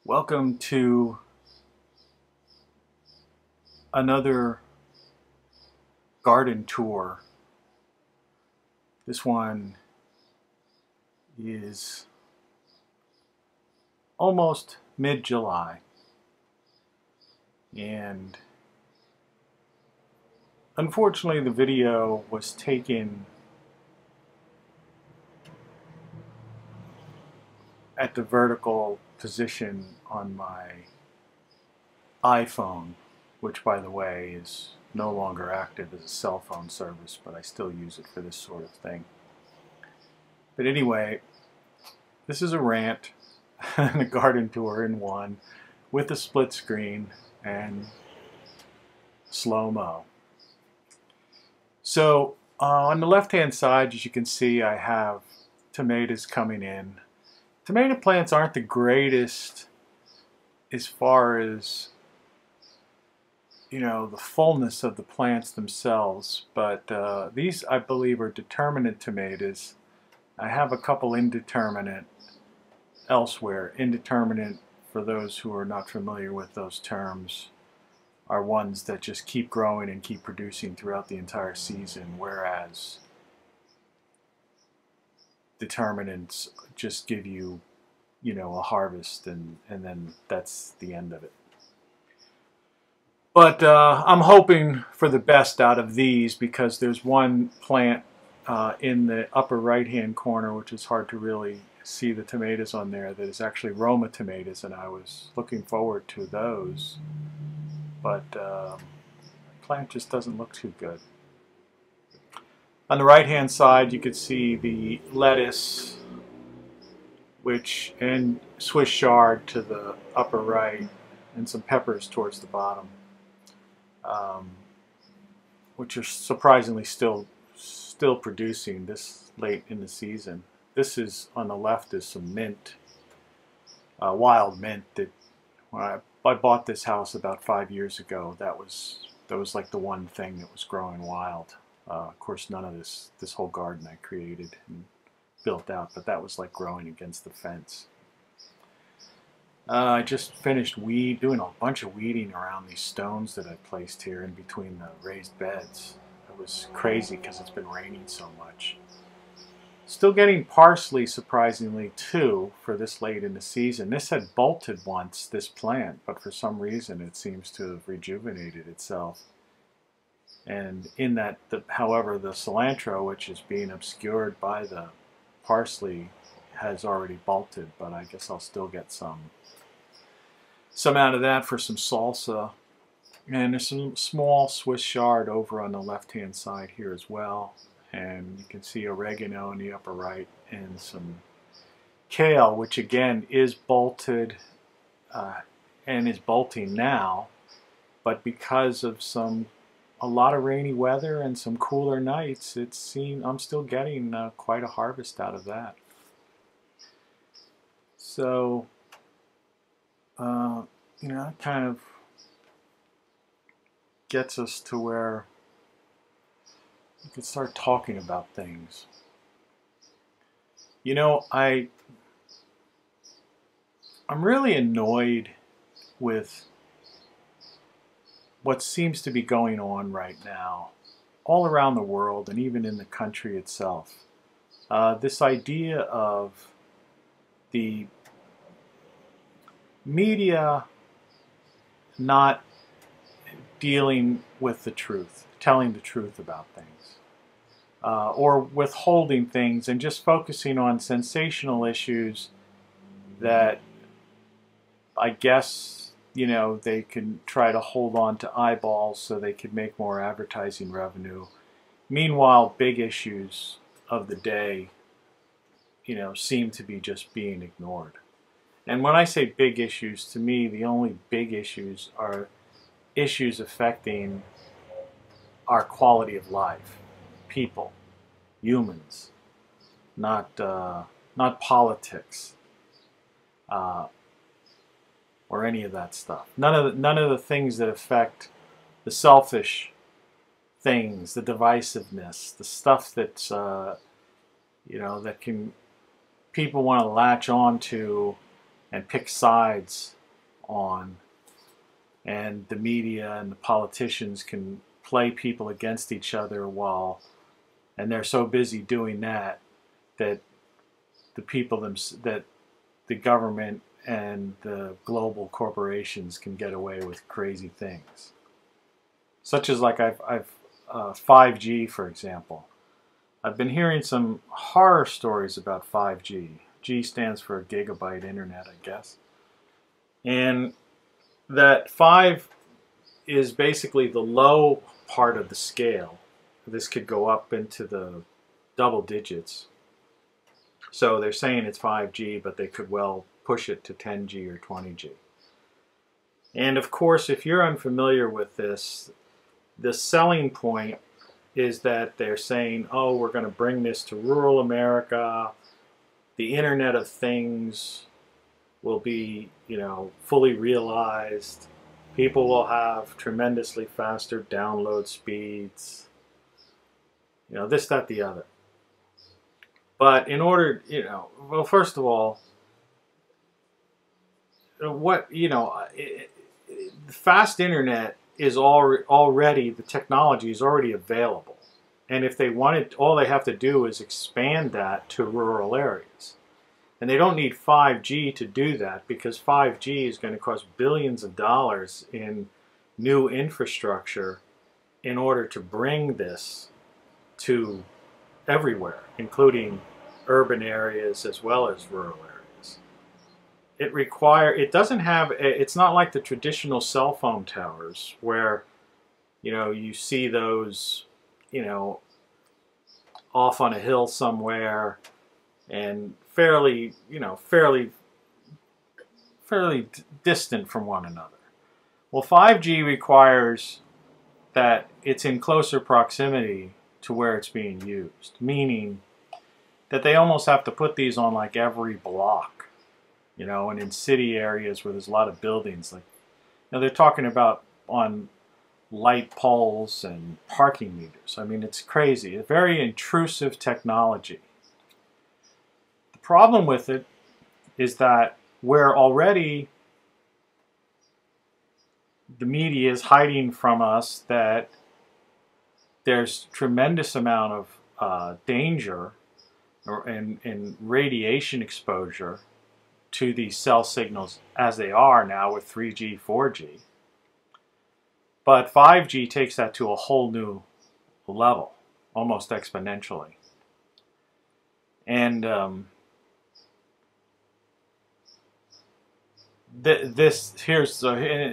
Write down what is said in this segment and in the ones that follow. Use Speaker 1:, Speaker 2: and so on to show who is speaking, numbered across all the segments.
Speaker 1: Welcome to another garden tour. This one is almost mid-July, and unfortunately the video was taken at the vertical position on my iPhone, which by the way is no longer active as a cell phone service, but I still use it for this sort of thing. But anyway, this is a rant and a garden tour in one with a split screen and Slo-Mo. So on the left hand side, as you can see, I have tomatoes coming in. Tomato plants aren't the greatest as far as, you know, the fullness of the plants themselves, but these I believe are determinate tomatoes. I have a couple indeterminate elsewhere. Indeterminate, for those who are not familiar with those terms, are ones that just keep growing and keep producing throughout the entire season, whereas determinants just give you, you know, a harvest and then that's the end of it. But I'm hoping for the best out of these, because there's one plant in the upper right hand corner, which is hard to really see the tomatoes on there, that is actually Roma tomatoes, and I was looking forward to those, but the plant just doesn't look too good. On the right hand side you could see the lettuce, and Swiss chard to the upper right, and some peppers towards the bottom, which are surprisingly still producing this late in the season. This is, on the left, is some mint, wild mint, that when I bought this house about 5 years ago, that was like the one thing that was growing wild. Of course, none of this whole garden I created and built out, but that was like growing against the fence. I just finished doing a bunch of weeding around these stones that I placed here in between the raised beds. It was crazy because it's been raining so much. Still getting parsley, surprisingly, too, for this late in the season. This had bolted once, this plant, but for some reason it seems to have rejuvenated itself. And in that, however, the cilantro, which is being obscured by the parsley, has already bolted, but I guess I'll still get some out of that for some salsa. And there's some small Swiss chard over on the left hand side here as well, and you can see oregano in the upper right, and some kale, which again is bolted and is bolting now, but because of a lot of rainy weather and some cooler nights, I'm still getting quite a harvest out of that. So you know, it kind of gets us to where we can start talking about things. You know, I'm really annoyed with what seems to be going on right now all around the world and even in the country itself. This idea of the media not dealing with the truth, telling the truth about things, or withholding things and just focusing on sensational issues that I guess, you know, they can try to hold on to eyeballs so they could make more advertising revenue. Meanwhile, big issues of the day, you know, seem to be just being ignored. And when I say big issues, to me, the only big issues are issues affecting our quality of life, people, humans, not politics or any of that stuff. None of the things that affect the selfish things, the divisiveness, the stuff that's you know, that can people want to latch on to and pick sides on, and the media and the politicians can play people against each other and they're so busy doing that that that the government and the global corporations can get away with crazy things, such as like 5G, for example. I've been hearing some horror stories about 5G. G stands for gigabyte internet, I guess. And that 5 is basically the low part of the scale. This could go up into the double digits. So they're saying it's 5G, but they could well push it to 10G or 20G. And of course, if you're unfamiliar with this, the selling point is that they're saying, oh, we're going to bring this to rural America. The Internet of Things will be, fully realized. People will have tremendously faster download speeds. This, that, the other. But in order, well, first of all, fast internet is already, the technology is already available. And if they wanted, all they have to do is expand that to rural areas. And they don't need 5G to do that, because 5G is going to cost billions of dollars in new infrastructure in order to bring this to everywhere, including urban areas as well as rural areas. It's not like the traditional cell phone towers where, you see those, off on a hill somewhere and fairly distant from one another. Well, 5G requires that it's in closer proximity to where it's being used, meaning that they almost have to put these on like every block, and in city areas where there's a lot of buildings, like, they're talking about on light poles and parking meters. I mean, it's crazy. A very intrusive technology. The problem with it is that where already the media is hiding from us that there's tremendous amount of danger and radiation exposure to these cell signals as they are now with 3G, 4G. But 5G takes that to a whole new level, almost exponentially. And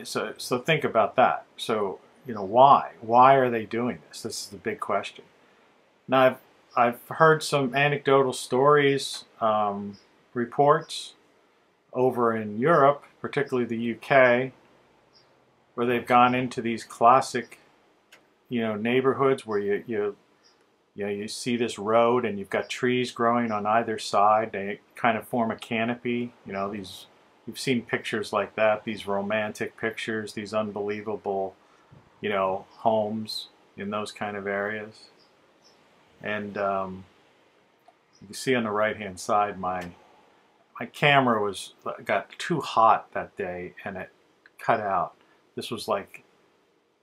Speaker 1: so think about that. So why are they doing this? This is the big question. Now I've heard some anecdotal stories, reports over in Europe, particularly the UK, where they've gone into these classic, neighborhoods where you see this road and you've got trees growing on either side. They kind of form a canopy. You've seen pictures like that, these romantic pictures, these unbelievable, homes in those kind of areas. And you can see on the right-hand side, my camera got too hot that day and it cut out. This was like,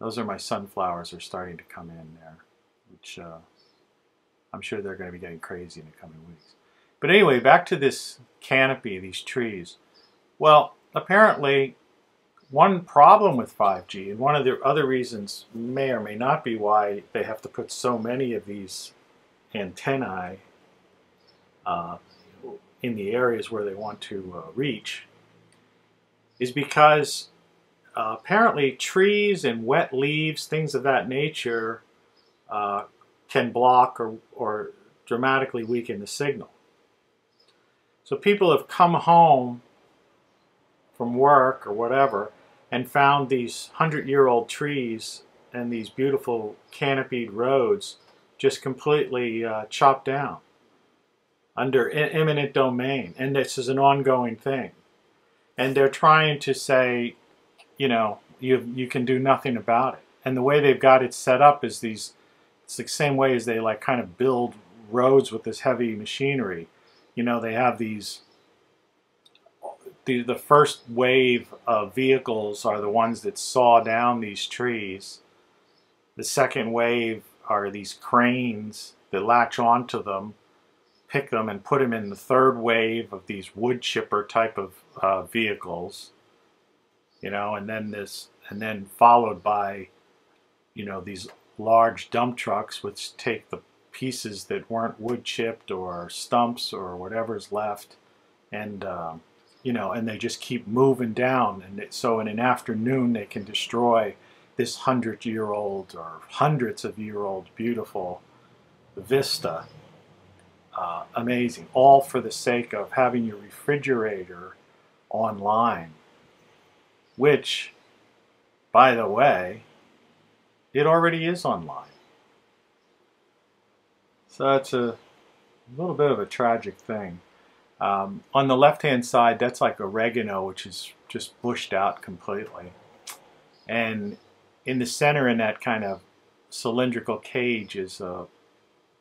Speaker 1: those are my sunflowers are starting to come in there, which I'm sure they're going to be getting crazy in the coming weeks. But anyway, back to this canopy, these trees. Well, apparently one problem with 5G, and one of the other reasons may or may not be why they have to put so many of these antennae in the areas where they want to reach, is because apparently trees and wet leaves, things of that nature, can block or dramatically weaken the signal. So people have come home from work or whatever and found these 100-year-old trees and these beautiful canopied roads just completely chopped down under eminent domain. And this is an ongoing thing. And they're trying to say, you can do nothing about it. And the way they've got it set up is it's the same way as they like kind of build roads with this heavy machinery. They have these the first wave of vehicles are the ones that saw down these trees. The second wave are these cranes that latch onto them, pick them, and put them in the third wave of these wood chipper type of vehicles. You know, and then followed by, you know, these large dump trucks which take the pieces that weren't wood chipped or stumps or whatever's left, and you know, and they just keep moving down, and so in an afternoon they can destroy this 100-year-old or hundreds of year old beautiful vista. Amazing, all for the sake of having your refrigerator online, which, by the way, it already is online. So it's a little bit of a tragic thing. On the left-hand side, that's like oregano, which is just bushed out completely. And in the center, in that kind of cylindrical cage, is a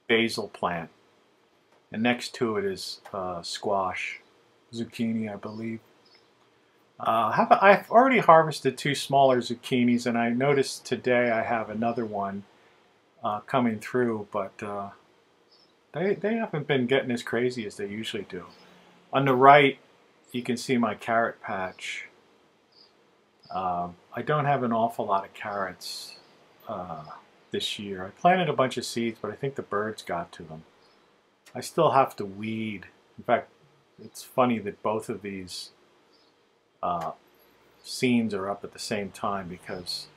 Speaker 1: basil plant. And next to it is squash, zucchini, I believe. I've already harvested 2 smaller zucchinis, and I noticed today I have another one coming through, but they haven't been getting as crazy as they usually do. On the right, you can see my carrot patch. I don't have an awful lot of carrots this year. I planted a bunch of seeds, but I think the birds got to them. I still have to weed. In fact, it's funny that both of these scenes are up at the same time, because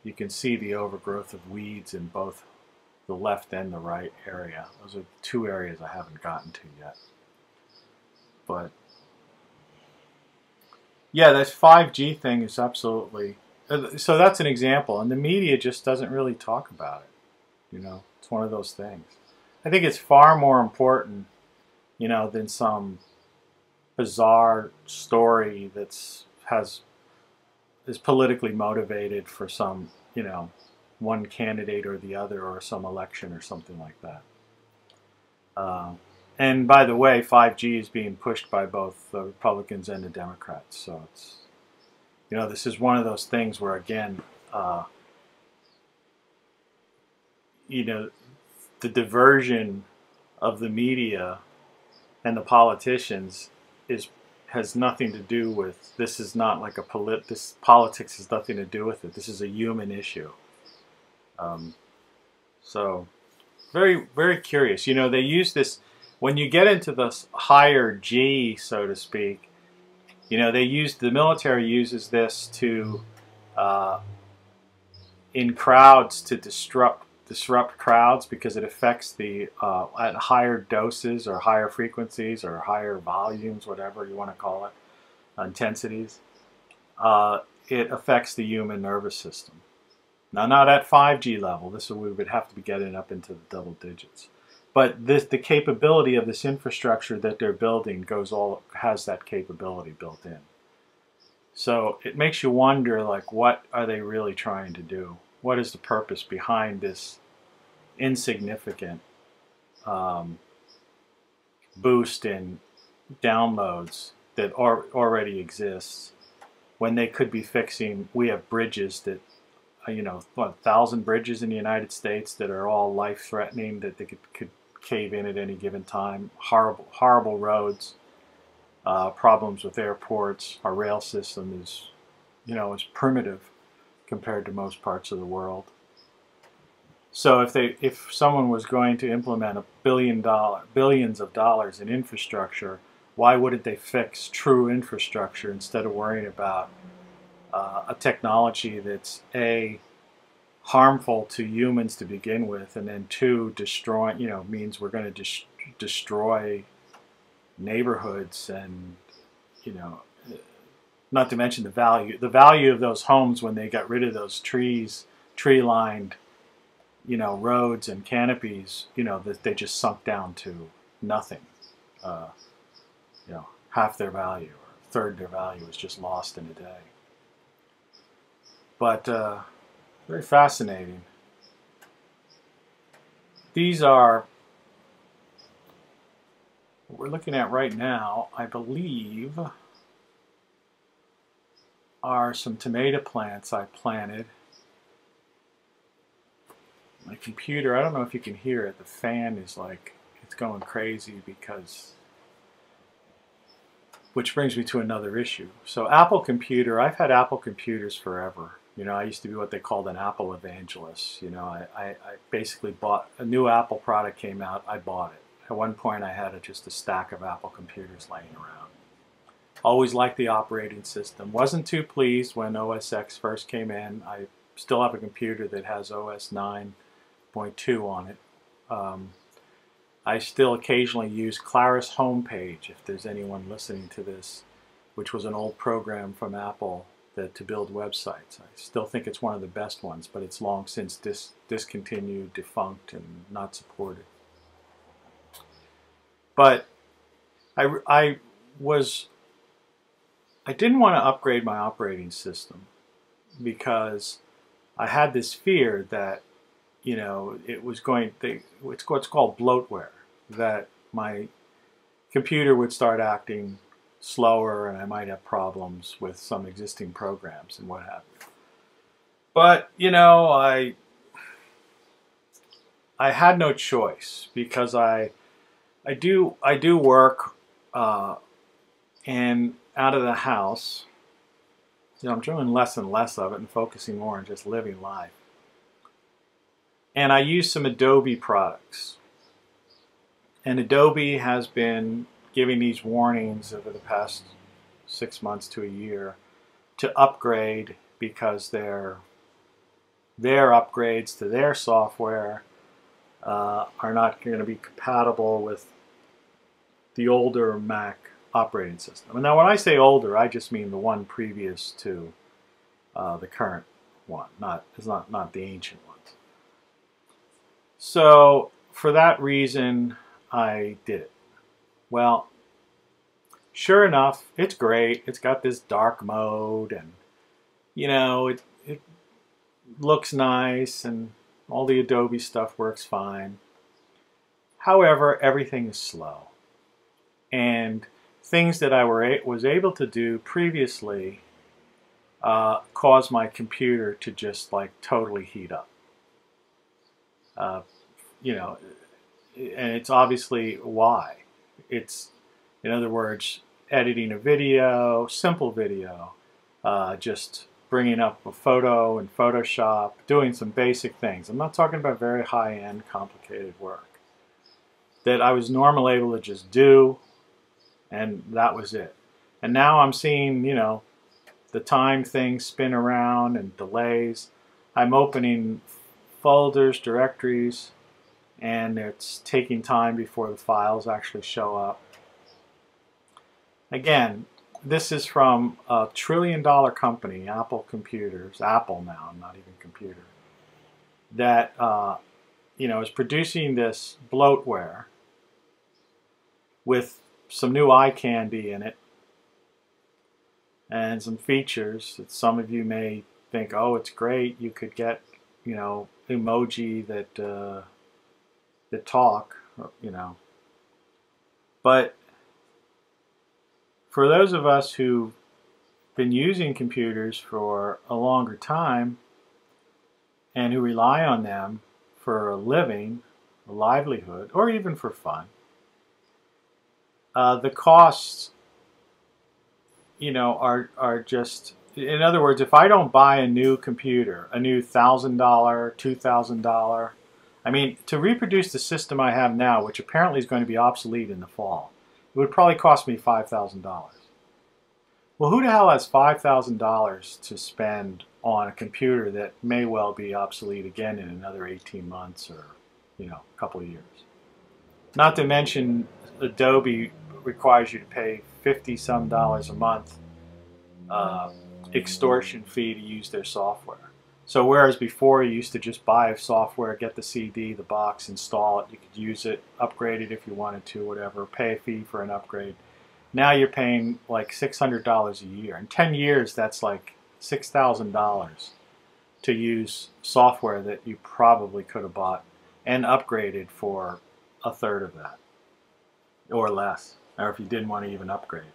Speaker 1: you can see the overgrowth of weeds in both the left and the right area. Those are the 2 areas I haven't gotten to yet. But yeah, this 5G thing is absolutely, so that's an example, and the media just doesn't really talk about it. You know, it's one of those things. I think it's far more important, you know, than some bizarre story that's is politically motivated for some, you know, one candidate or the other, or some election or something like that. And by the way, 5G is being pushed by both the Republicans and the Democrats. So it's, you know, this is one of those things where, again, you know, the diversion of the media and the politicians has nothing to do with, this is not like this politics has nothing to do with it. This is a human issue. So very, very curious. You know, they use this, when you get into the higher G, so to speak, you know, the military uses this to, in crowds, to disrupt crowds, because it affects the, at higher doses or higher frequencies or higher volumes, whatever you want to call it, intensities, it affects the human nervous system. Now, not at 5G level. We would have to be getting up into the double digits. But the capability of this infrastructure that they're building has that capability built in. So it makes you wonder, like, what are they really trying to do? What is the purpose behind this insignificant boost in downloads that already exists, when they could be fixing? We have bridges that, you know, 1,000 bridges in the United States that are all life-threatening, that they could cave in at any given time. Horrible, horrible roads, problems with airports. Our rail system is, you know, is primitive compared to most parts of the world. So if someone was going to implement billions of dollars in infrastructure, why wouldn't they fix true infrastructure instead of worrying about a technology that's A, harmful to humans to begin with, and then 2, destroying, you know, means we're going to destroy neighborhoods, and, you know, not to mention the value of those homes when they got rid of those tree-lined, you know, roads and canopies, you know, that they just sunk down to nothing. You know, half their value or a third their value was just lost in a day. But very fascinating. These are what we're looking at right now, I believe. are some tomato plants I planted. My computer, I don't know if you can hear it, the fan is like, it's going crazy because, which brings me to another issue. So Apple computer, I've had Apple computers forever. You know, I used to be what they called an Apple evangelist. You know, I basically bought, a new Apple product came out, I bought it. At one point I had just a stack of Apple computers laying around. Always liked the operating system. Wasn't too pleased when OS X first came in. I still have a computer that has OS 9.2 on it. I still occasionally use Claris Homepage, if there's anyone listening to this, which was an old program from Apple to build websites. I still think it's one of the best ones, but it's long since discontinued, defunct, and not supported. But I didn't want to upgrade my operating system because I had this fear that, you know, it was going to, it's what's called bloatware, that my computer would start acting slower and I might have problems with some existing programs and what have you. But, you know, I had no choice because I do work and out of the house. You know, I'm doing less and less of it and focusing more on just living life. And I use some Adobe products. And Adobe has been giving these warnings over the past 6 months to a year to upgrade because their upgrades to their software are not going to be compatible with the older Mac operating system. And now when I say older, I just mean the one previous to the current one, not the ancient ones. So for that reason, I did it. Well, sure enough, it's great. It's got this dark mode, and you know, it looks nice, and all the Adobe stuff works fine. However, everything is slow, and things that I was able to do previously caused my computer to just like totally heat up. You know, and it's obviously why. It's, in other words, editing a video, simple video, just bringing up a photo in Photoshop, doing some basic things. I'm not talking about very high-end, complicated work that I was normally able to just do, and that was it. And now I'm seeing, you know, the time things spin around and delays. I'm opening folders, directories, and it's taking time before the files actually show up. Again, this is from a trillion-dollar company, Apple Computers, Apple now, not even computer, that you know, is producing this bloatware with some new eye candy in it and some features that some of you may think, oh, it's great. You could get, you know, emoji that talk, you know. But for those of us who've been using computers for a longer time and who rely on them for a living, a livelihood, or even for fun, the costs, you know, are just, in other words, if I don't buy a new computer, a new $1,000, $2,000, I mean, to reproduce the system I have now, which apparently is going to be obsolete in the fall, it would probably cost me $5,000. Well, who the hell has $5,000 to spend on a computer that may well be obsolete again in another 18 months or, you know, a couple of years? Not to mention, Adobe requires you to pay $50-some a month extortion fee to use their software. So whereas before you used to just buy software, get the CD, the box, install it, you could use it, upgrade it if you wanted to, whatever, pay a fee for an upgrade. Now you're paying like $600 a year. In 10 years, that's like $6,000 to use software that you probably could have bought and upgraded for a third of that or less, or if you didn't want to even upgrade.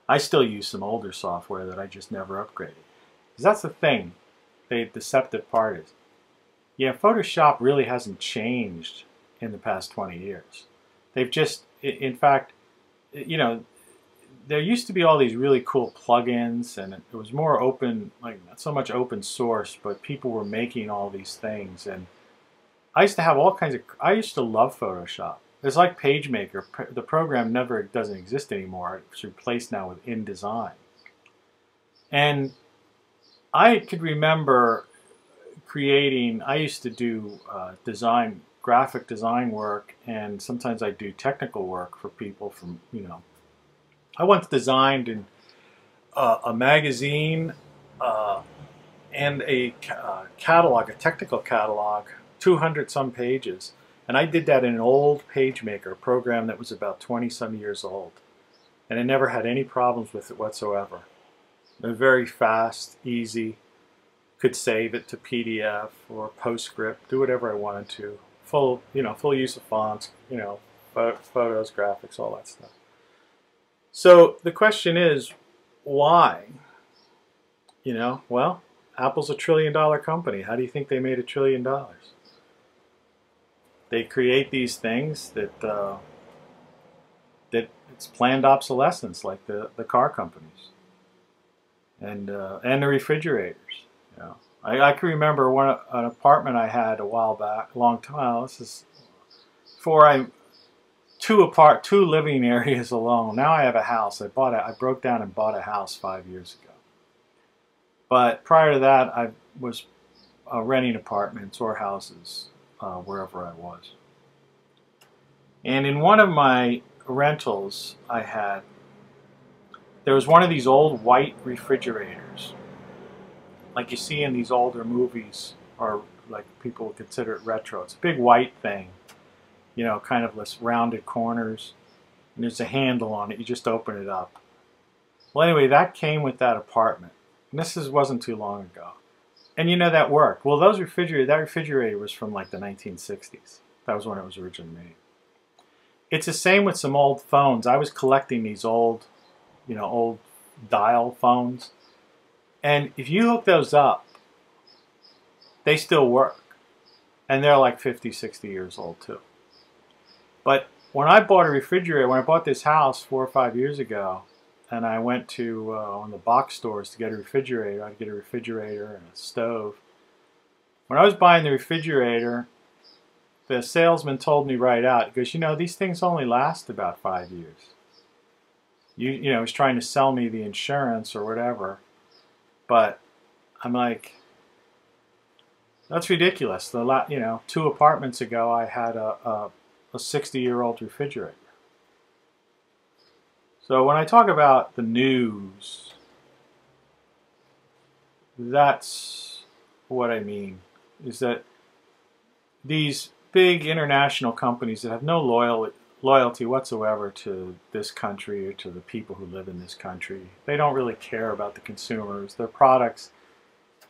Speaker 1: I still use some older software that I just never upgraded. Because that's the thing, the deceptive part is, yeah, Photoshop really hasn't changed in the past 20 years. They've just, in fact, you know, there used to be all these really cool plugins, and it was more open, like not so much open source, but people were making all these things. And I used to have all kinds of, I used to love Photoshop. It's like PageMaker. The program never doesn't exist anymore. It's replaced now with InDesign. And I could remember creating, I used to do graphic design work, and sometimes I do technical work for people from, you know, I once designed in a magazine and a catalog, a technical catalog, 200 some pages. And I did that in an old PageMaker program that was about 20 some years old. And I never had any problems with it whatsoever. It was very fast, easy, could save it to PDF or PostScript, do whatever I wanted to. Full use of fonts, you know, photos, graphics, all that stuff. So the question is, why? You know, well, Apple's $1 trillion company. How do you think they made $1 trillion? They create these things that that it's planned obsolescence, like the car companies and the refrigerators. You know, I can remember an apartment I had a while back, a long time. This is before two living areas alone. Now I have a house. I broke down and bought a house 5 years ago. But prior to that, I was renting apartments or houses wherever I was. And in one of my rentals there was one of these old white refrigerators, like you see in these older movies, or like people would consider it retro. It's a big white thing, you know, kind of less rounded corners, and there's a handle on it. You just open it up. Well, anyway, that came with that apartment, and wasn't too long ago. And you know, that worked. Well, that refrigerator was from like the 1960s. That was when it was originally made. It's the same with some old phones. I was collecting these old, you know, old dial phones. And if you hook those up, they still work. And they're like 50, 60 years old too. But when I bought a refrigerator, when I bought this house 4 or 5 years ago, and I went to on the box stores to get a refrigerator, I'd get a refrigerator and a stove. When I was buying the refrigerator, the salesman told me right out, he goes, you know, these things only last about 5 years. You know, he's trying to sell me the insurance or whatever. But I'm like, that's ridiculous. You know, 2 apartments ago, I had a 60-year-old refrigerator. So when I talk about the news, that's what I mean, is that these big international companies that have no loyalty whatsoever to this country or to the people who live in this country, they don't really care about the consumers. Their products,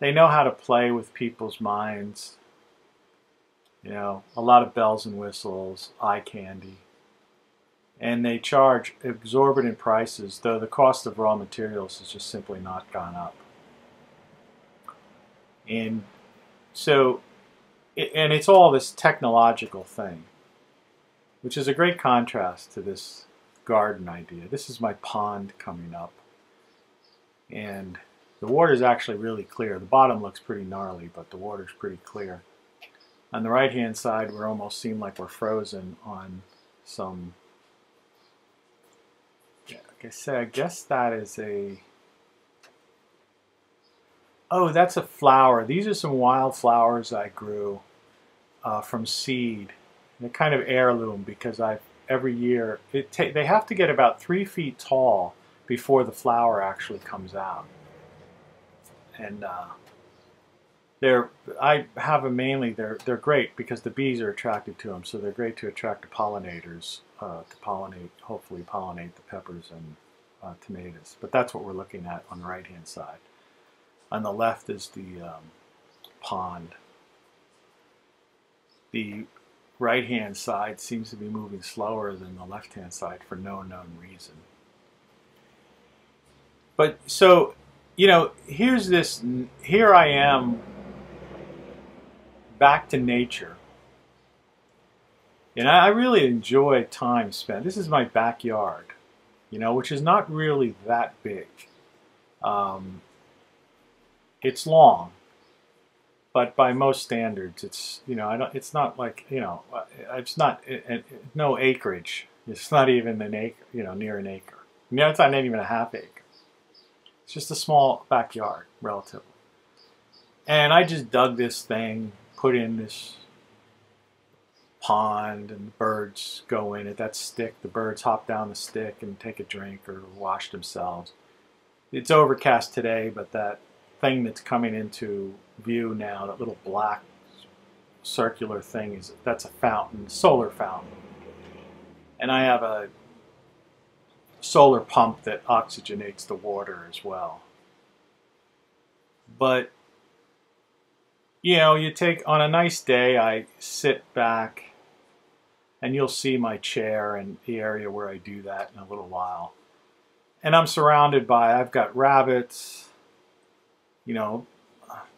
Speaker 1: they know how to play with people's minds. You know, a lot of bells and whistles, eye candy. And they charge exorbitant prices, though the cost of raw materials has just simply not gone up. And so, and it's all this technological thing, which is a great contrast to this garden idea. This is my pond coming up. And the water is actually really clear. The bottom looks pretty gnarly, but the water's pretty clear. On the right-hand side, we almost seem like we're frozen on some... I guess that is a... Oh, that's a flower. These are some wildflowers I grew from seed. They're kind of heirloom because every year... they have to get about 3 feet tall before the flower actually comes out. And I have them mainly, they're great because the bees are attracted to them, so they're great to attract the pollinators to hopefully pollinate the peppers and tomatoes. But that's what we're looking at on the right-hand side. On the left is the pond. The right-hand side seems to be moving slower than the left-hand side for no known reason. But so, here's this. Here I am, back to nature, and I really enjoy time spent. This is my backyard, which is not really that big. Um, it's long, but by most standards, it's I don't. It's not like it's not no acreage. It's not even an acre. Near an acre. It's not even a half acre. It's just a small backyard, relatively. And I just dug this thing, put in this pond, and the birds go in it. That stick, the birds hop down the stick and take a drink or wash themselves. It's overcast today, but that thing that's coming into view now, that little black circular thing, that's a fountain, solar fountain. And I have a solar pump that oxygenates the water as well. But you take, on a nice day, I sit back, and you'll see my chair and the area where I do that in a little while. And I'm surrounded by, I've got rabbits,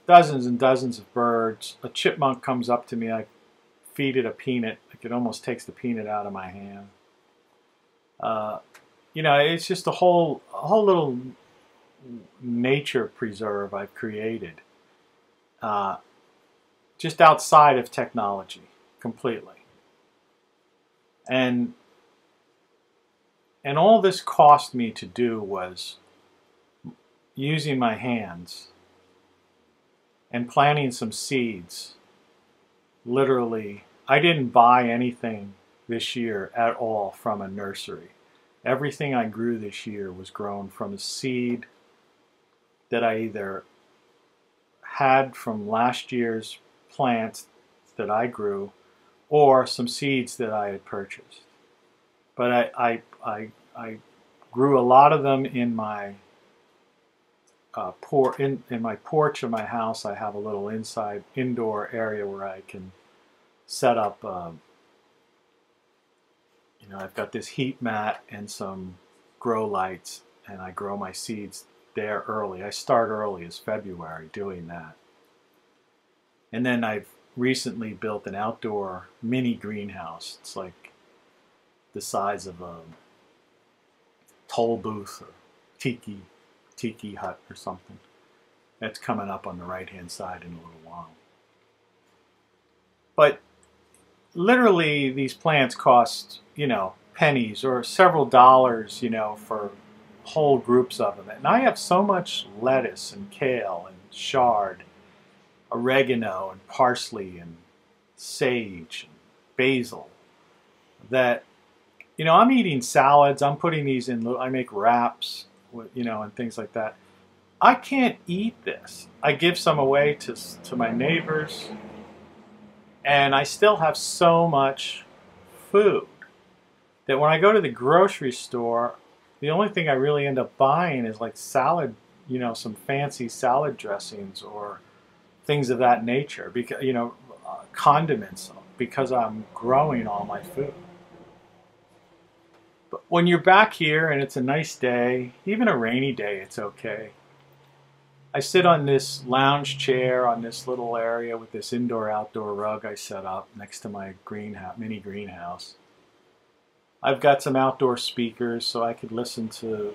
Speaker 1: dozens and dozens of birds. A chipmunk comes up to me, I feed it a peanut. It almost takes the peanut out of my hand. It's just a whole little nature preserve I've created. Just outside of technology, completely. And all this cost me to do was using my hands and planting some seeds. Literally, I didn't buy anything this year at all from a nursery. Everything I grew this year was grown from a seed that I either had from last year's plants that I grew, or some seeds that I had purchased. But I grew a lot of them in my in my porch of my house. I have a little indoor area where I can set up. I've got this heat mat and some grow lights, and I grow my seeds there early. I start early as February doing that. And then I've recently built an outdoor mini greenhouse. It's like the size of a toll booth or tiki hut or something. That's coming up on the right-hand side in a little while. But literally, these plants cost, pennies or several dollars, for whole groups of them. And I have so much lettuce and kale and chard, oregano and parsley and sage and basil that, I'm eating salads. I'm putting these in, I make wraps, and things like that. I can't eat this. I give some away to my neighbors, and I still have so much food that when I go to the grocery store, the only thing I really end up buying is like salad, some fancy salad dressings or things of that nature, because condiments, because I'm growing all my food. But when you're back here and it's a nice day, even a rainy day, it's okay. I sit on this lounge chair on this little area with this indoor-outdoor rug I set up next to my mini greenhouse. I've got some outdoor speakers so I could listen to,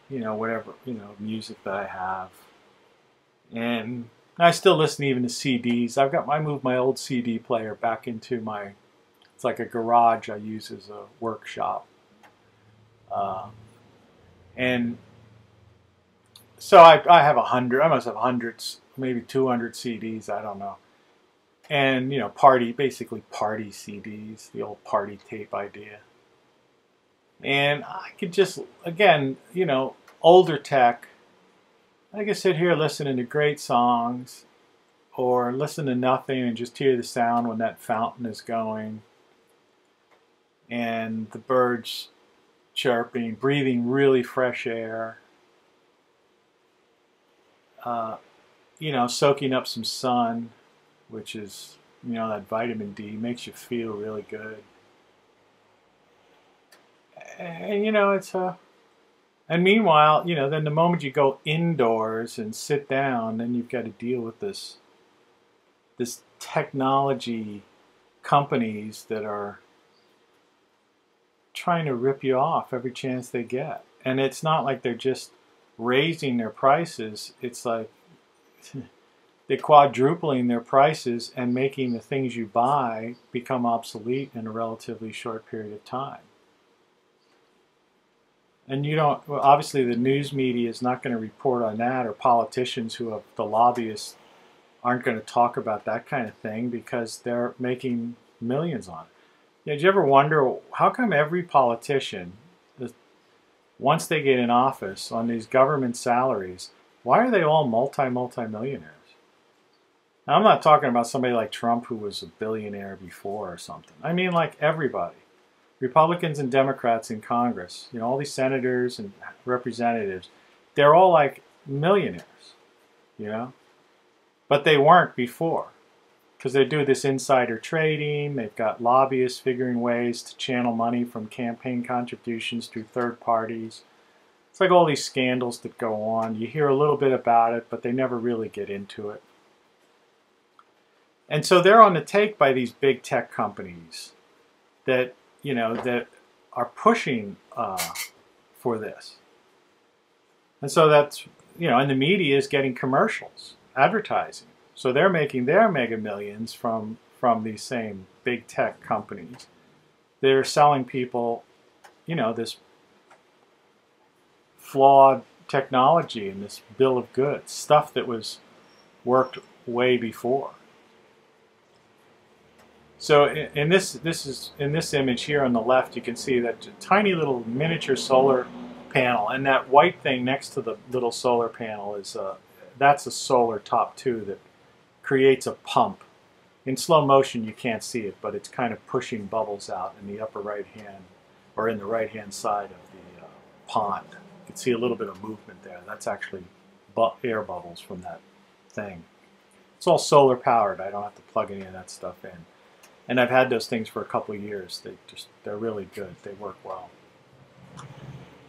Speaker 1: whatever, music that I have. And I still listen even to CDs. I moved my old CD player back into it's like a garage I use as a workshop. And so I have 100, I must have hundreds, maybe 200 CDs, I don't know. And, basically party CDs, the old party tape idea. And I could just, again, older tech, I could sit here listening to great songs, or listen to nothing and just hear the sound when that fountain is going, and the birds chirping, breathing really fresh air, soaking up some sun, which is, that vitamin D makes you feel really good. And, And meanwhile, you know, then the moment you go indoors and sit down, then you've got to deal with this technology companies that are trying to rip you off every chance they get. And it's not like they're just raising their prices. It's like they're quadrupling their prices and making the things you buy become obsolete in a relatively short period of time. And you don't, well, obviously the news media is not going to report on that, or politicians who have, the lobbyists aren't going to talk about that kind of thing because they're making millions on it. Yeah, did you ever wonder how come every politician, once they get in office on these government salaries, why are they all multi-millionaires? Now, I'm not talking about somebody like Trump who was a billionaire before or something. I mean like everybody. Republicans and Democrats in Congress, you know, all these senators and representatives, they're all like millionaires, you know? But they weren't before, because they do this insider trading. They've got lobbyists figuring ways to channel money from campaign contributions through third parties. It's like all these scandals that go on. You hear a little bit about it, but they never really get into it. And so they're on the take by these big tech companies that, you know, that are pushing for this. And so that's, you know, and the media is getting commercials, advertising. So they're making their mega millions from these same big tech companies. They're selling people, you know, this flawed technology and this bill of goods, stuff that was worked way before. So in this image here on the left, you can see that tiny little miniature solar panel, and that white thing next to the little solar panel is that's a solar top tube that creates a pump. In slow motion, you can't see it, but it's kind of pushing bubbles out in the upper right hand, or in the right hand side of the pond. You can see a little bit of movement there. That's actually air bubbles from that thing. It's all solar powered. I don't have to plug any of that stuff in. And I've had those things for a couple of years. They're really good. They work well.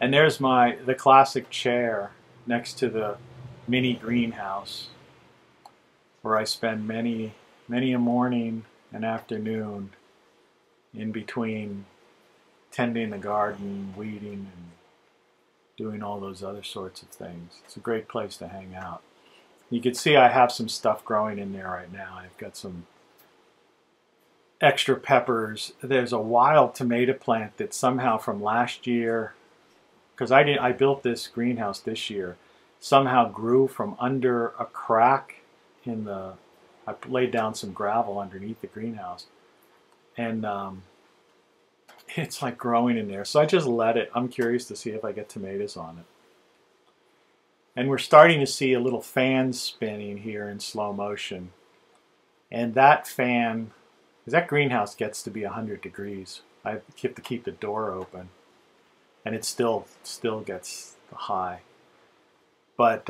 Speaker 1: And there's the classic chair next to the mini greenhouse, where I spend many a morning and afternoon in between tending the garden, weeding, and doing all those other sorts of things. It's a great place to hang out. You can see I have some stuff growing in there right now. I've got some extra peppers. There's a wild tomato plant that somehow from last year, because I built this greenhouse this year, somehow grew from under a crack in the, I laid down some gravel underneath the greenhouse, and it's like growing in there. So I just let it. I'm curious to see if I get tomatoes on it. And we're starting to see a little fan spinning here in slow motion. And that fan, because that greenhouse gets to be 100 degrees. I have to keep the door open, and it still gets high. But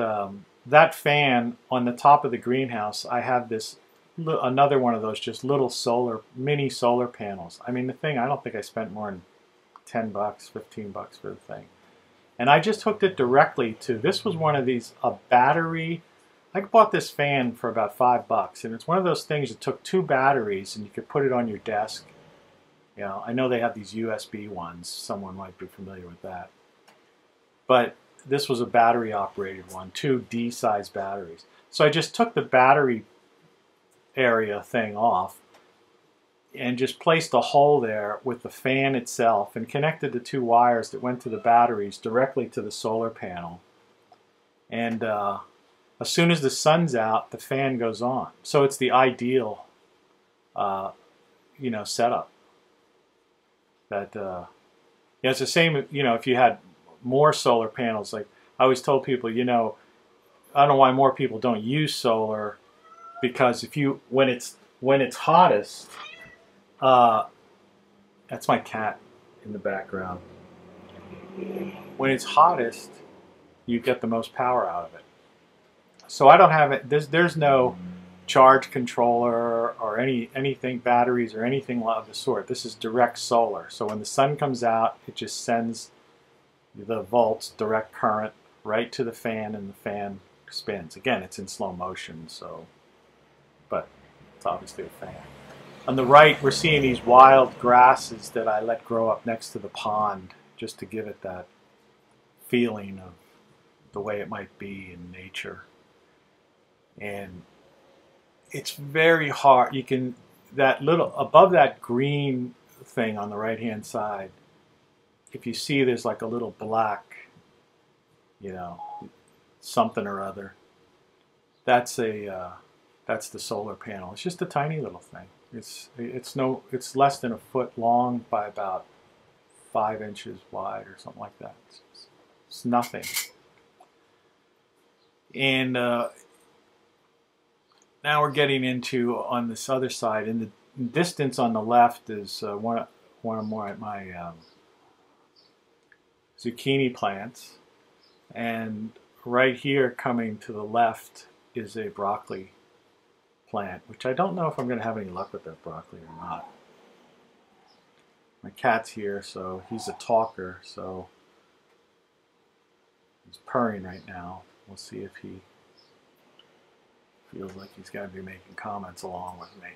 Speaker 1: that fan on the top of the greenhouse, I have this another one of those just little mini solar panels. I mean, the thing, I don't think I spent more than $10, $15 for the thing. And I just hooked it directly to, this was one of these, a battery. I bought this fan for about $5, and it's one of those things that took 2 batteries and you could put it on your desk. You know, I know they have these USB ones. Someone might be familiar with that. But this was a battery operated one, 2 D-size batteries. So I just took the battery area thing off and just placed a hole there with the fan itself and connected the 2 wires that went to the batteries directly to the solar panel. And as soon as the sun's out, the fan goes on. So it's the ideal, you know, setup. That yeah, it's the same. You know, if you had more solar panels, like I always told people, you know, I don't know why more people don't use solar, because if you when it's hottest, that's my cat in the background. When it's hottest, you get the most power out of it. So I don't have it. There's no charge controller or anything, batteries or anything of the sort. This is direct solar. So when the sun comes out, it just sends the volts, direct current, right to the fan, and the fan spins. Again, it's in slow motion, so, but it's obviously a fan. On the right, we're seeing these wild grasses that I let grow up next to the pond, just to give it that feeling of the way it might be in nature. And it's very hard. You can, that little, above that green thing on the right hand side, if you see there's like a little black, you know, something or other, that's the solar panel. It's just a tiny little thing. It's less than a foot long by about 5 inches wide or something like that. It's nothing. And now we're getting into, on this other side, in the distance on the left is one of my zucchini plants, and right here coming to the left is a broccoli plant, which I don't know if I'm going to have any luck with that broccoli or not. My cat's here, so he's a talker, so he's purring right now. We'll see if he feels like he's got to be making comments along with me.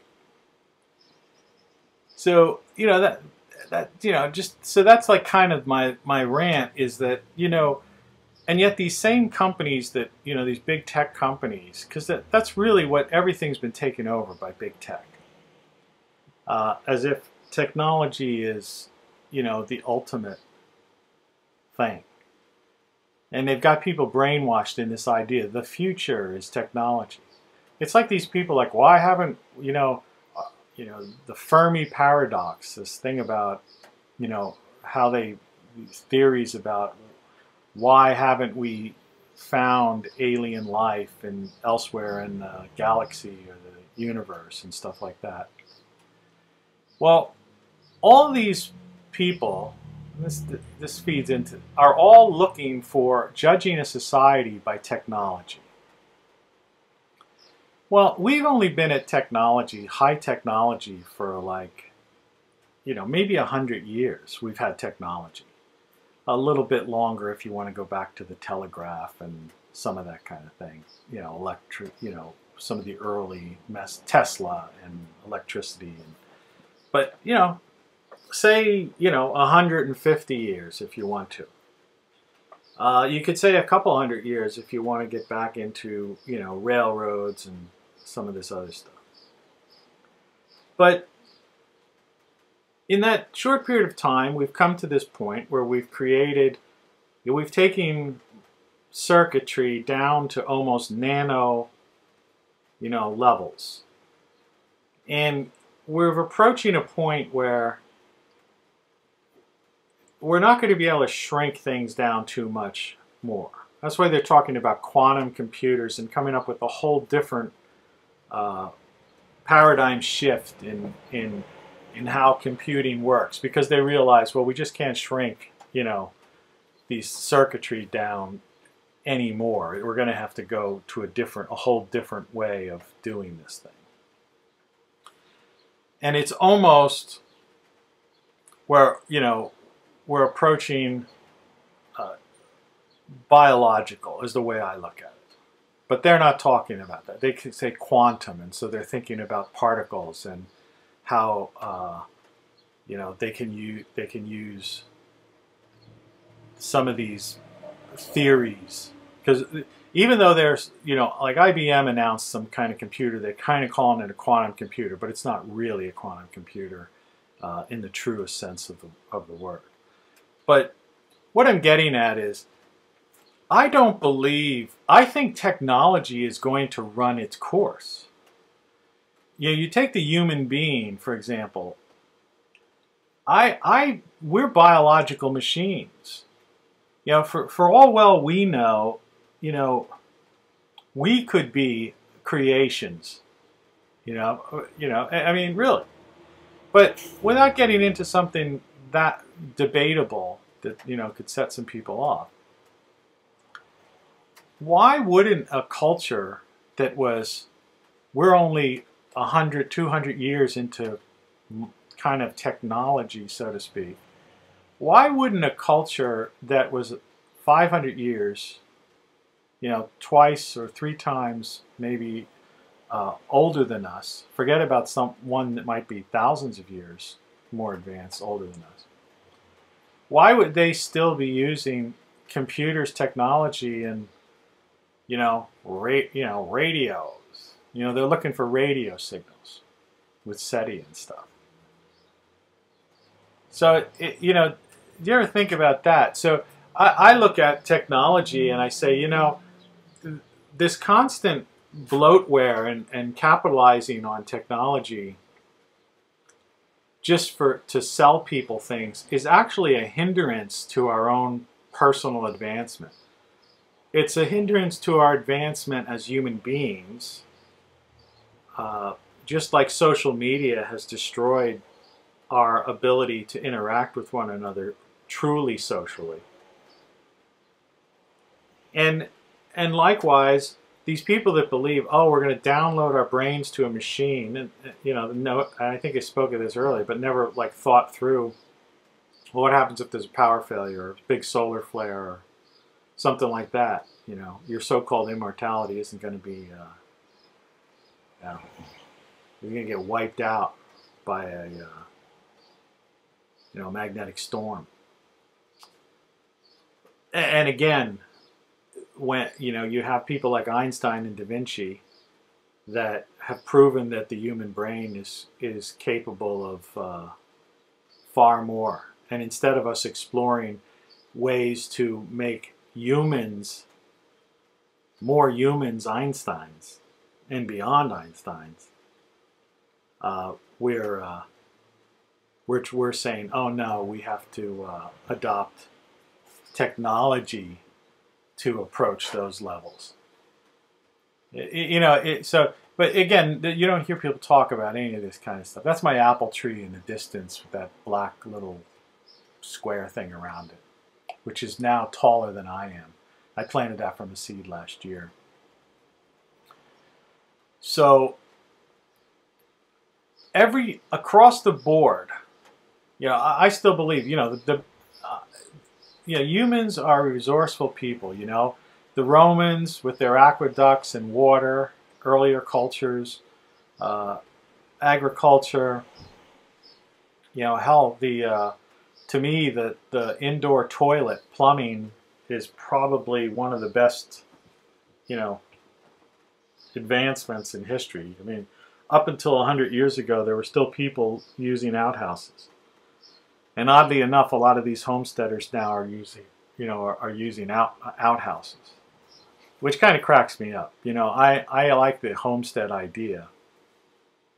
Speaker 1: So, you know, just so that's like kind of my rant, is that, you know, and yet these same companies that, you know, these big tech companies, because that's really what everything's been taken over by big tech. As if technology is, you know, the ultimate thing. And they've got people brainwashed in this idea. The future is technology. It's like these people like, why haven't, you know, the Fermi paradox, this thing about, you know, how these theories about why haven't we found alien life elsewhere in the galaxy or the universe and stuff like that. Well, all these people, this feeds into, are all looking for judging a society by technology. Well, we've only been at technology, high technology, for like, you know, maybe 100 years we've had technology. A little bit longer if you want to go back to the telegraph and some of that kind of thing. You know, some of the early Tesla and electricity. But, you know, say, you know, 150 years if you want to. You could say a couple hundred years if you want to get back into, you know, railroads and some of this other stuff. But in that short period of time, we've come to this point where we've taken circuitry down to almost nano, you know, levels. And we're approaching a point where we're not going to be able to shrink things down too much more. That's why they're talking about quantum computers and coming up with a whole different paradigm shift in how computing works, because they realize, well, we just can't shrink, you know, these circuitry down anymore. We're going to have to go to a whole different way of doing this thing. And it's almost where, you know, we're approaching biological is the way I look at it. But they're not talking about that. They can say quantum, and so they're thinking about particles and how you know, they can use some of these theories, because even though there's, you know, like IBM announced some kind of computer, they're kind of calling it a quantum computer, but it's not really a quantum computer in the truest sense of the word. But what I'm getting at is, I think technology is going to run its course. You know, you take the human being, for example. We're biological machines. You know, for all well we know, you know, we could be creations. You know, I mean, really. But without getting into something that debatable that, you know, could set some people off, why wouldn't a culture that was, we're only 100, 200 years into kind of technology, so to speak, Why wouldn't a culture that was 500 years, twice or three times maybe older than us, forget about one that might be thousands of years more advanced, older than us, why would they still be using computers, technology, and radios? They're looking for radio signals with SETI and stuff. So do you ever think about that? So I look at technology and I say, this constant bloatware and capitalizing on technology just to sell people things is actually a hindrance to our own personal advancement. It's a hindrance to our advancement as human beings, just like social media has destroyed our ability to interact with one another truly socially. And likewise, ththese people that believe, oh, we're going to download our brains to a machine, and no, I think I spoke of this earlier, but never like thought through, well, what happens if there's a power failure or a big solar flare or something like that? Your so-called immortality isn't going to be, you're going to get wiped out by a magnetic storm. And again, when you have people like Einstein and Da Vinci that have proven that the human brain is capable of far more, and instead of us exploring ways to make humans more humans, Einsteins, and beyond Einsteins, we're saying, oh no, we have to adopt technology to approach those levels. But again, you don't hear people talk about any of this kind of stuff. That's my apple tree in the distance with that black little square thing around it, which is now taller than I am. I planted that from a seed last year. So across the board, I still believe, humans are resourceful people. The Romans with their aqueducts and water, earlier cultures, agriculture. Hell, to me, the indoor toilet plumbing is probably one of the best, advancements in history. I mean, up until 100 years ago, there were still people using outhouses. And oddly enough, a lot of these homesteaders now are using outhouses, which kind of cracks me up. I like the homestead idea,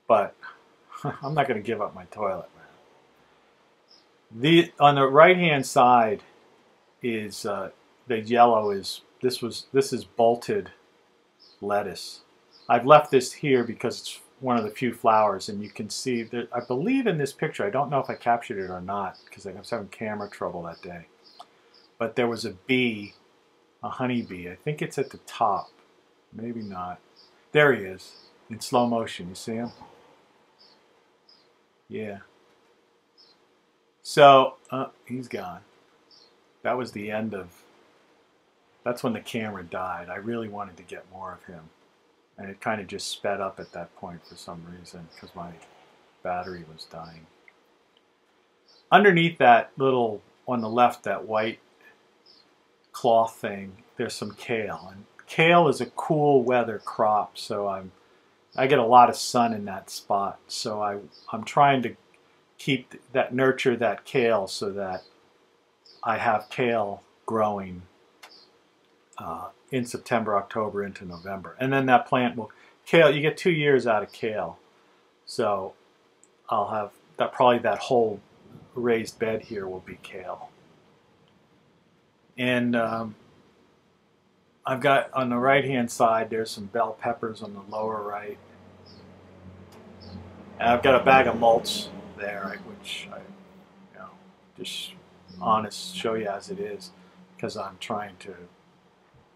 Speaker 1: but I'm not going to give up my toilet, man. On the right-hand side is the yellow this is bolted lettuce. I've left this here because it's one of the few flowers, and you can see that, I believe in this picture, I don't know if I captured it or not because I was having camera trouble that day, but there was a bee, a honeybee. I think it's at the top, maybe not. There he is in slow motion. You see him? Yeah. So he's gone. That was the end of, that's when the camera died. I really wanted to get more of him, and it kind of just sped up at that point for some reason because my battery was dying. Underneath that little, on the left, that white cloth thing, there's some kale. And kale is a cool weather crop, so I get a lot of sun in that spot. So I'm trying to nurture that kale so that I have kale growing in September, October, into November. And then that plant will, kale, you get 2 years out of kale. So I'll have that, probably that whole raised bed here will be kale. And I've got on the right hand side, there's some bell peppers on the lower right. And I've got a bag of mulch there, which I just honest show you as it is, because I'm trying to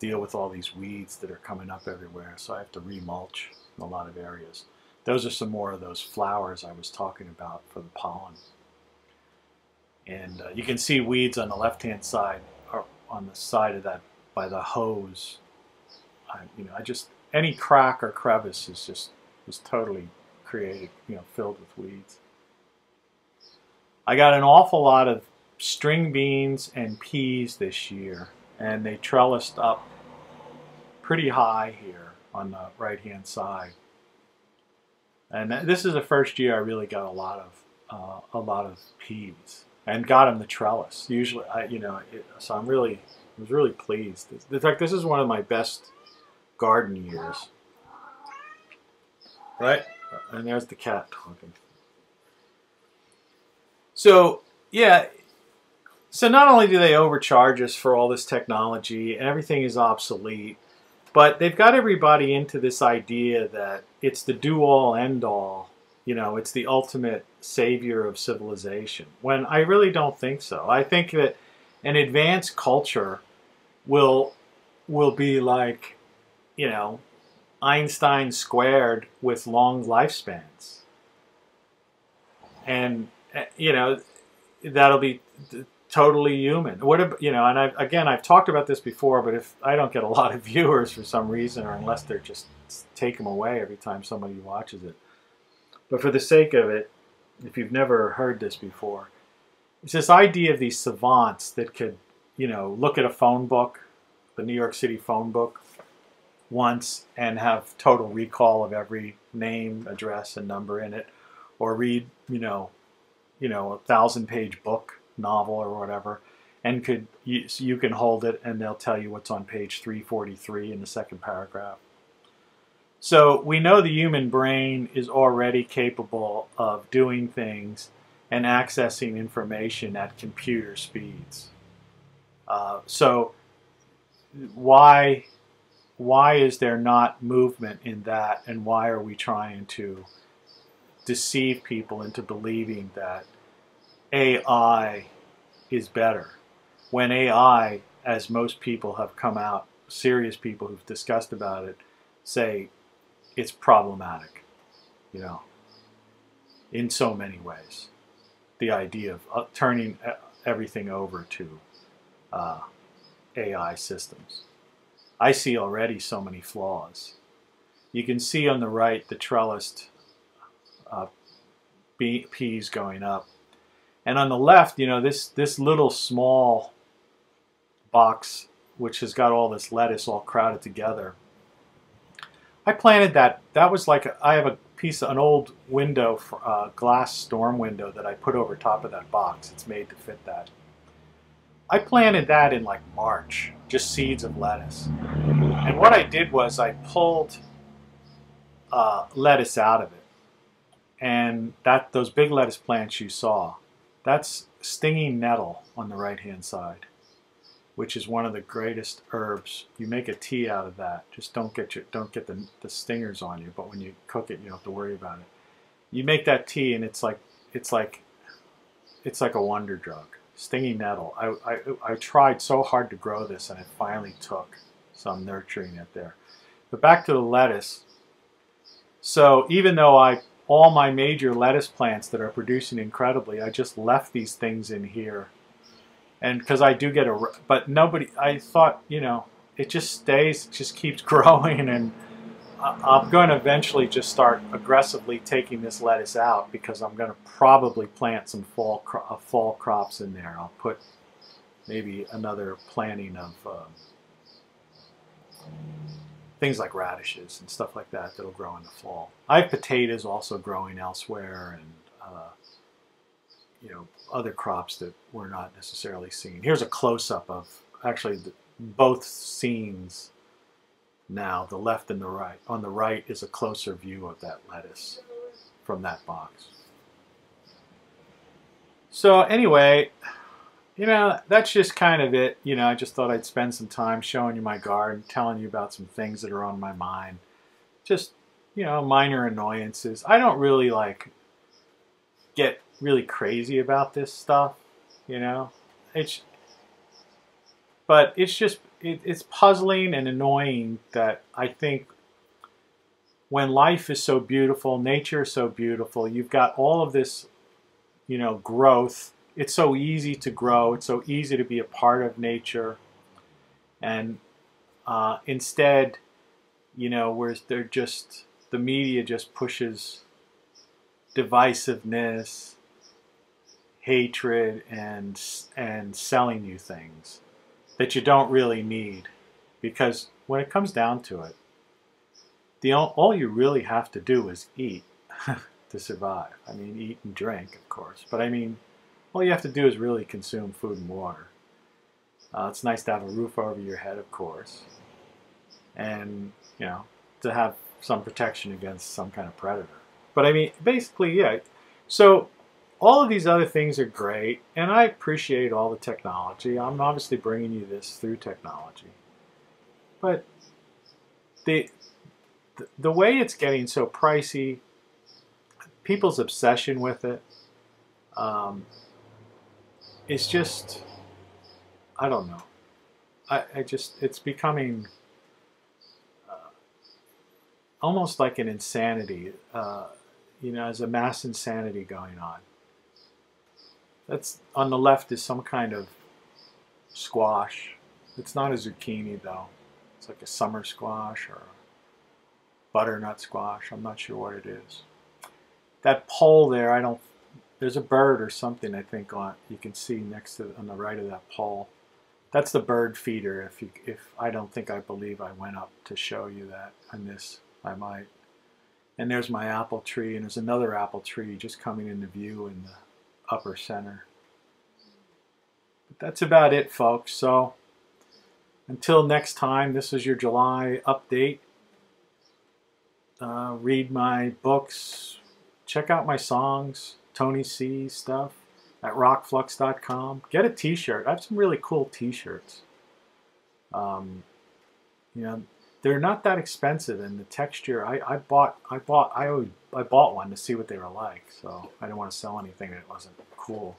Speaker 1: deal with all these weeds that are coming up everywhere, so I have to remulch in a lot of areas. Those are some more of those flowers I was talking about for the pollen. And you can see weeds on the left-hand side, or on the side of that by the hose. I just, any crack or crevice is just was totally created, filled with weeds. I got an awful lot of string beans and peas this year, and they trellised up pretty high here on the right-hand side. And this is the first year I really got a lot of peas, and got them the trellis. Usually, so I was really pleased. In fact, this is one of my best garden years. Right? And there's the cat talking. So, yeah, so not only do they overcharge us for all this technology and everything is obsolete, but they've got everybody into this idea that it's the do-all, end-all, it's the ultimate savior of civilization, when I really don't think so. I think that an advanced culture will be like, Einstein squared with long lifespans. And, that'll be totally human. And I've talked about this before, but if I don't get a lot of viewers for some reason, or unless they're just take them away every time somebody watches it. But for the sake of it, if you've never heard this before, it's this idea of these savants that could, look at a phone book, the New York City phone book, once and have total recall of every name, address, and number in it, or read, a 1,000-page book, novel, or whatever, and you can hold it and they'll tell you what's on page 343 in the second paragraph. So we know the human brain is already capable of doing things and accessing information at computer speeds. So why is there not movement in that, and why are we trying to deceive people into believing that AI is better, when AI, as most people have come out, serious people who've discussed about it, say it's problematic, in so many ways. The idea of turning everything over to AI systems. I see already so many flaws. You can see on the right the trellised peas going up. And on the left, this little small box, which has got all this lettuce all crowded together. I planted that. That was like, I have an old window, glass storm window that I put over top of that box. It's made to fit that. I planted that in like March, just seeds of lettuce. And what I did was I pulled lettuce out of it. And those big lettuce plants you saw, that's stinging nettle on the right-hand side, which is one of the greatest herbs. You make a tea out of that. Just don't get the stingers on you. But when you cook it, you don't have to worry about it. You make that tea, and it's like a wonder drug. Stinging nettle. I tried so hard to grow this, and it finally took. So I'm nurturing it there. But back to the lettuce. So even though all my major lettuce plants that are producing incredibly, I just left these things in here. And because I do get but I thought, it just stays, it just keeps growing, and I'm going to eventually just start aggressively taking this lettuce out, because I'm going to probably plant some fall crops in there. I'll put maybe another planting of things like radishes and stuff like that that'll grow in the fall. I have potatoes also growing elsewhere, and other crops that we're not necessarily seeing. Here's a close-up of actually both scenes now, the left and the right. On the right is a closer view of that lettuce from that box. So anyway, that's just kind of it. I just thought I'd spend some time showing you my garden, telling you about some things that are on my mind. Just, minor annoyances. I don't really get really crazy about this stuff, but it's just, it's puzzling and annoying that I think when life is so beautiful, nature is so beautiful, you've got all of this, growth it's so easy to grow. It's so easy to be a part of nature. And instead, you know, where they're just, the media just pushes divisiveness, hatred, and selling you things that you don't really need. Because when it comes down to it, all you really have to do is eat to survive. I mean, eat and drink, of course. But I mean, all you have to do is really consume food and water. It's nice to have a roof over your head, of course. And, you know, to have some protection against some kind of predator. But I mean, basically, yeah. So all of these other things are great, and I appreciate all the technology. I'm obviously bringing you this through technology. But the way it's getting so pricey, people's obsession with it, it's just, I don't know. I just, it's becoming almost like an insanity. You know, there's a mass insanity going on. That's on the left is some kind of squash. It's not a zucchini though. It's like a summer squash or a butternut squash. I'm not sure what it is. That pole there, there's a bird or something I think on. You can see next to on the right of that pole. That's the bird feeder. If I don't think I believe I went up to show you that on this, I might. And there's my apple tree, and there's another apple tree just coming into view in the upper center. But that's about it, folks. So until next time, this is your July update. Read my books. Check out my songs, Tony C stuff at rockflux.com. Get a t-shirt. I have some really cool t-shirts. You know, they're not that expensive, and the texture. I bought one to see what they were like. So I didn't want to sell anything that wasn't cool.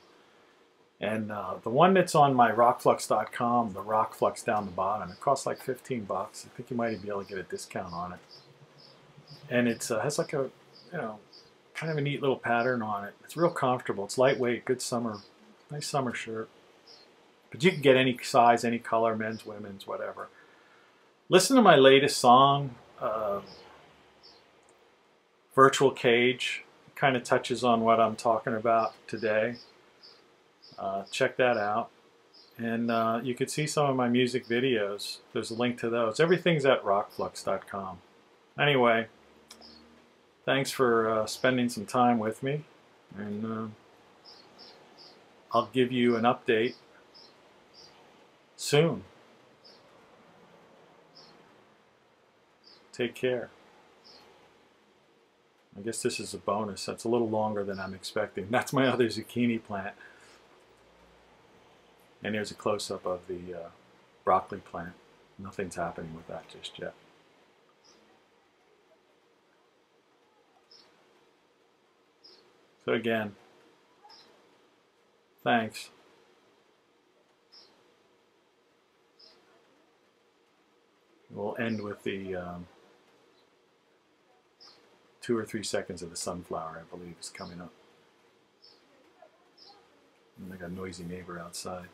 Speaker 1: And the one that's on my rockflux.com, the rockflux down the bottom, it costs like 15 bucks. I think you might be able to get a discount on it. And it has like a, you know, kind of a neat little pattern on it. It's real comfortable. It's lightweight, good summer, nice summer shirt. But you can get any size, any color, men's, women's, whatever. Listen to my latest song, Virtual Cage. It kind of touches on what I'm talking about today. Check that out. And you can see some of my music videos. There's a link to those. Everything's at rockflux.com. Anyway, thanks for spending some time with me. And I'll give you an update soon. Take care. I guess this is a bonus. That's a little longer than I'm expecting. That's my other zucchini plant. And here's a close-up of the broccoli plant. Nothing's happening with that just yet. So again, thanks. We'll end with the 2 or 3 seconds of the sunflower, I believe, is coming up. And I got a noisy neighbor outside.